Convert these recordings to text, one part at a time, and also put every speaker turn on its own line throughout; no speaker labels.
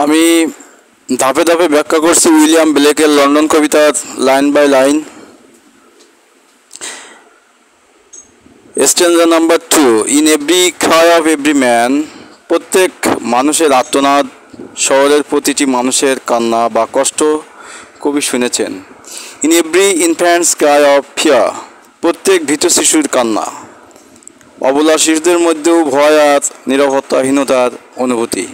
আমি ধাপে ধাপে ব্যাখ্যা করছি উইলিয়াম ব্লেকের লন্ডন কবিতার line by line. Stanza number 2, in every cry of every man, প্রত্যেক মানুষের আর্তনাদ, শহরের প্রতিটি মানুষের কান্না বা কষ্ট কবি শুনেছেন। In every infants Cry of fear, প্রত্যেক ভীত শিশুর কান্না। অবলা শিশুদের মধ্যেও ভয় আর নিরাপত্তাহীনতার অনুভূতি।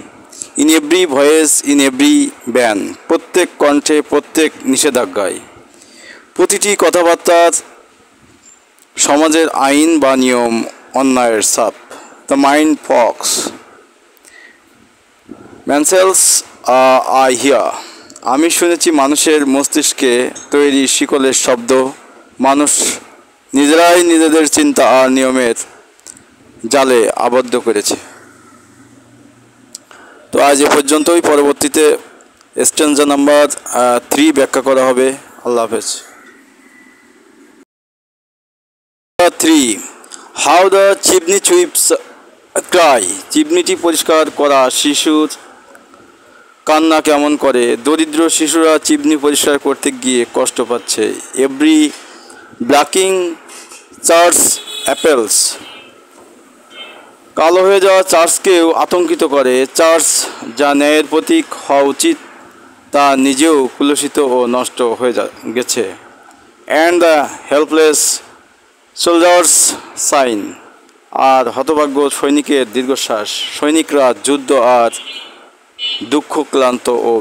In every voice in every ban, প্রত্যেক কণ্ঠে, প্রত্যেক নিষেধাজ্ঞায়, প্রতিটি কথাবার্তার সমাজের আইন বা নিয়ম, অন্যায়ের ছাপ। The mind forged manacles I hear, আমি শুনেছি মানুষের মস্তিষ্কে তৈরি শিকলের শব্দ। মানুষ নিজেরাই নিজেদের চিন্তা আর নিয়মের জালে আবদ্ধ করেছে। তো আজ এ পর্যন্তই, পরবর্তীতে স্ট্যানজা নাম্বার 3 ব্যাখ্যা করা হবে। আল্লাহ হাফেজ। 3, how the chimney sweeps cry, চিমনিটি পরিষ্কার করা শিশুর কান্না কেমন করে। দরিদ্র শিশুরা চিমনি পরিষ্কার করতে গিয়ে কষ্ট পাচ্ছে। এভরি ব্ল্যাকিং চার্চ অ্যাপেলস, কালো হয়ে যাওয়া চার্চকেও আতঙ্কিত করে। চার্চ যা ন্যায়ের প্রতীক হওয়া উচিত তা নিজেও কুলুষিত ও নষ্ট হয়ে গেছে। And the helpless soldiers sigh, আর হতভাগ্য সৈনিকের দীর্ঘশ্বাস। সৈনিকরা যুদ্ধ আর দুঃখ ক্লান্ত ও